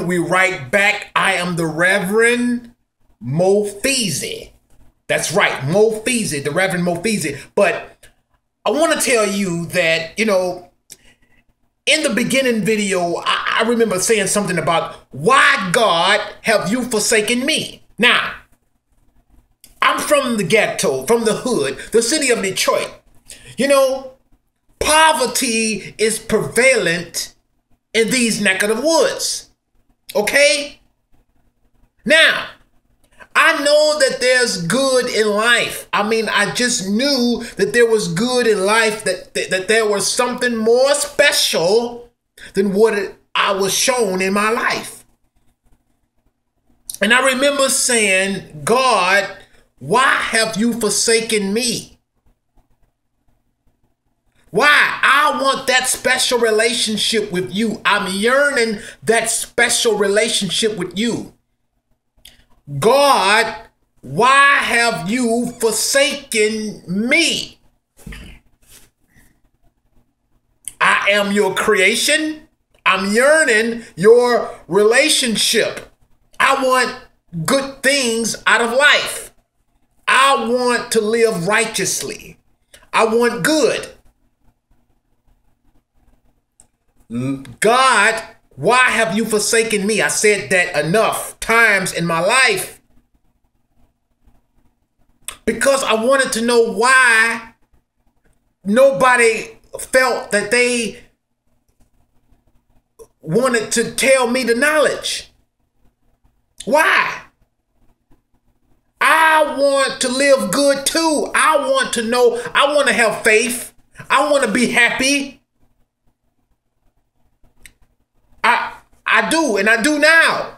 We right back. I am the Reverend Mo Feezy. That's right, Mo Feezy, the Reverend Mo Feezy. But I want to tell you that, in the beginning video, I remember saying something about why God have you forsaken me. Now, I'm from the ghetto, from the hood, the city of Detroit. Poverty is prevalent in these neck of the woods. Okay? Now, I know that there's good in life. I just knew that there was good in life, that there was something more special than what I was shown in my life. And I remember saying, God, why have you forsaken me? Why? I want that special relationship with you. I'm yearning that special relationship with you. God, why have you forsaken me? I am your creation. I'm yearning your relationship. I want good things out of life. I want to live righteously. I want good. God, why have you forsaken me? I said that enough times in my life because I wanted to know why nobody felt that they wanted to tell me the knowledge. Why? I want to live good too. I want to know. I want to have faith. I want to be happy. I do, and I do now.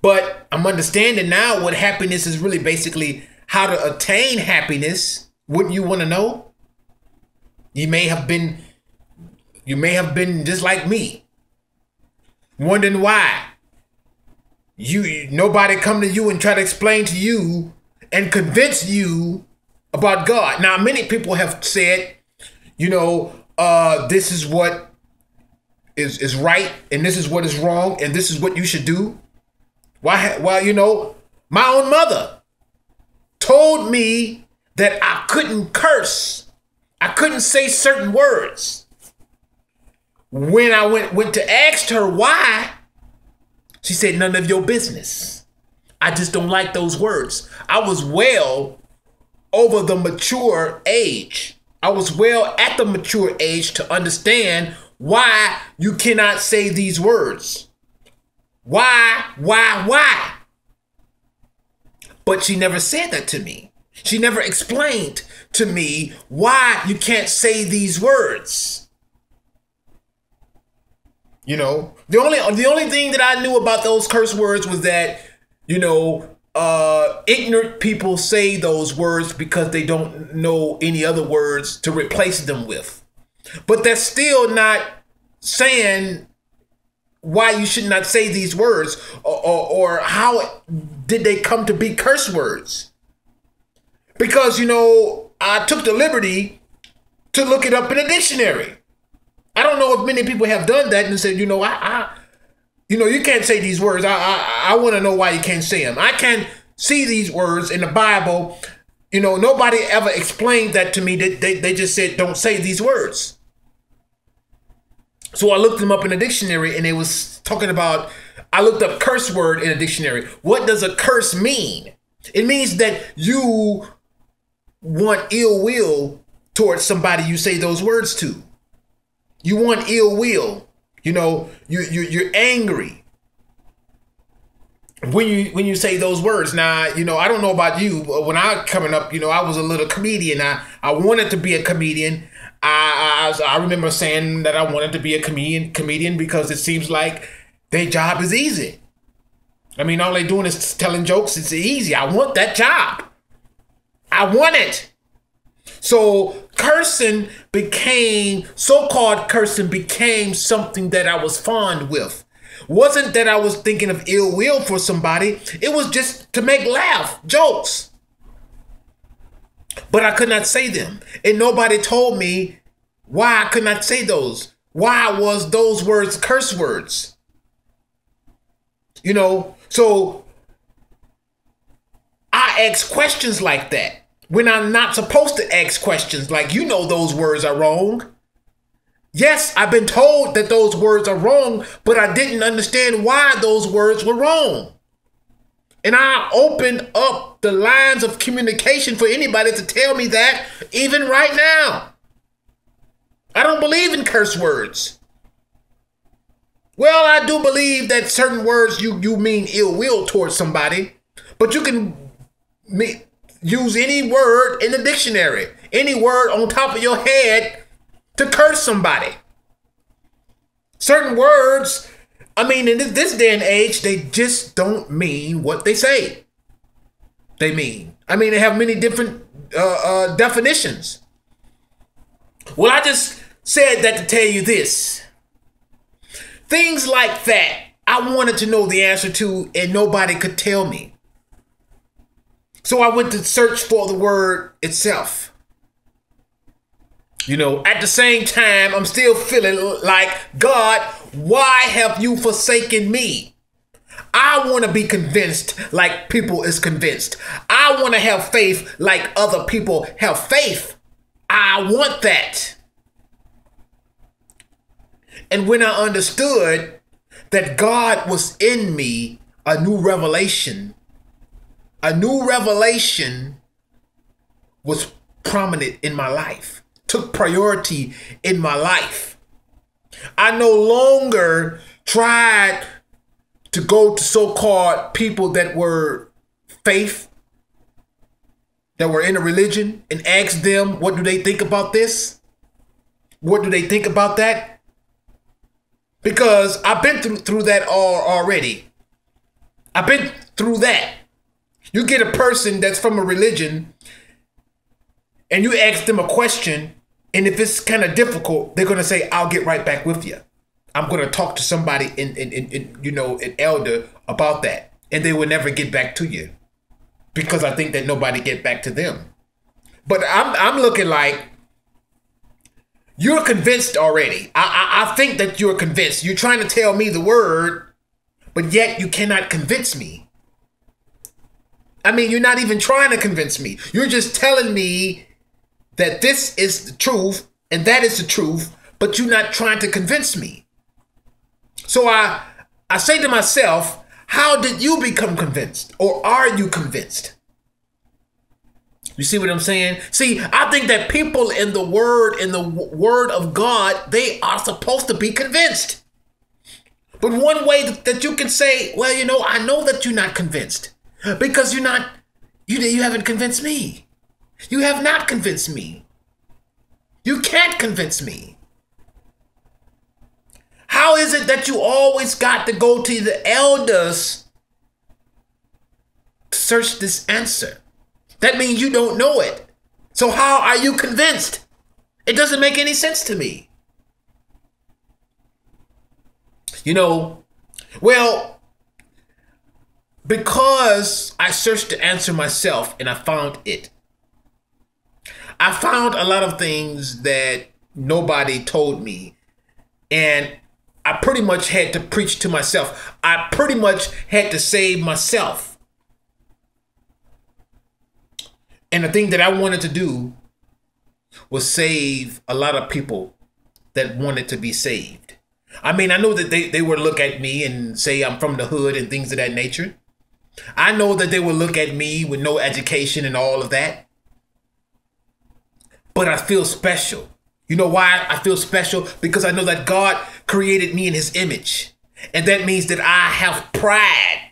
But I'm understanding now what happiness is really basically, how to attain happiness. Wouldn't you want to know? You may have been just like me, wondering why. Nobody come to you and try to explain to you and convince you about God. Now, many people have said, this is what is right, and this is what is wrong, and this is what you should do. Why? Well, my own mother told me that I couldn't curse. I couldn't say certain words. When I went to ask her why, she said, none of your business. I just don't like those words. I was well over the mature age. I was well at the mature age to understand why you cannot say these words. Why? But she never said that to me. She never explained to me why you can't say these words. The only thing that I knew about those curse words was that, ignorant people say those words because they don't know any other words to replace them with. But that's still not saying why you should not say these words, or how did they come to be curse words. Because, I took the liberty to look it up in a dictionary. I don't know if many people have done that and said, you can't say these words. I want to know why you can't say them. I can't see these words in the Bible. Nobody ever explained that to me. They just said, don't say these words. So I looked them up in a dictionary, and it was talking about, I looked up curse word in a dictionary. What does a curse mean? It means that you want ill will towards somebody you say those words to. You want ill will. You're angry when you say those words. Now, I don't know about you, but when I was coming up, I was a little comedian. I wanted to be a comedian. I remember saying that I wanted to be a comedian because it seems like their job is easy. All they doing is telling jokes. It's easy. I want that job. I want it. So so-called cursing became something that I was fond with. Wasn't that I was thinking of ill will for somebody. It was just to make laugh, jokes. But I could not say them. And nobody told me why I could not say those why was those words curse words? You know, so I ask questions like that when I'm not supposed to ask questions like, you know, those words are wrong. Yes, I've been told that those words are wrong, but I didn't understand why those words were wrong. And I opened up the lines of communication for anybody to tell me that even right now. I don't believe in curse words. Well, I do believe that certain words you mean ill will towards somebody, but you can use any word in the dictionary, any word on top of your head to curse somebody. Certain words, I mean, in this day and age, they just don't mean what they say they mean. I mean, they have many different definitions. Well, I just said that to tell you this. Things like that, I wanted to know the answer to, and nobody could tell me. So I went to search for the word itself. You know, at the same time, I'm still feeling like, God, why have you forsaken me? I want to be convinced like people is convinced. I want to have faith like other people have faith. I want that. And when I understood that God was in me, a new revelation was prominent in my life. Took priority in my life. I no longer tried to go to so-called people that were faith, that were in a religion, and ask them, what do they think about this? What do they think about that? Because I've been through that already. I've been through that. You get a person that's from a religion and you ask them a question, and if it's kind of difficult, they're going to say, I'll get right back with you. I'm going to talk to somebody an elder about that. And they will never get back to you because I think that nobody get back to them. But I'm looking like you're convinced already. I think that you're convinced. You're trying to tell me the word, but yet you cannot convince me. I mean, you're not even trying to convince me. You're just telling me that this is the truth and that is the truth, but you're not trying to convince me. So I say to myself, how did you become convinced? Or are you convinced? You see what I'm saying? See, I think that people in the word of God, they are supposed to be convinced. But one way that you can say, well, you know, I know that you're not convinced because you haven't convinced me. You have not convinced me. You can't convince me. How is it that you always got to go to the elders to search this answer? That means you don't know it. So how are you convinced? It doesn't make any sense to me. You know, well, because I searched the answer myself and I found it. I found a lot of things that nobody told me, and I pretty much had to preach to myself. I pretty much had to save myself. And the thing that I wanted to do was save a lot of people that wanted to be saved. I mean, I know that they would look at me and say I'm from the hood and things of that nature. I know that they would look at me with no education and all of that. But I feel special. You know why I feel special? Because I know that God created me in his image. And that means that I have pride.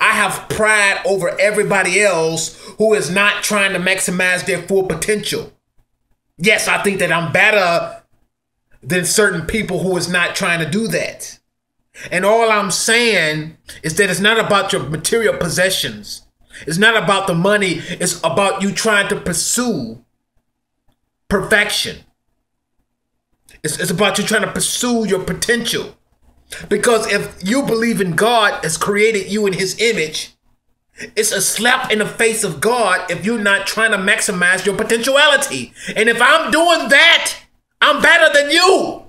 I have pride over everybody else who is not trying to maximize their full potential. Yes, I think that I'm better than certain people who is not trying to do that. And all I'm saying is that it's not about your material possessions. It's not about the money. It's about you trying to pursue perfection. It's about you trying to pursue your potential. Because if you believe in God has created you in his image, it's a slap in the face of God if you're not trying to maximize your potentiality. And if I'm doing that, I'm better than you.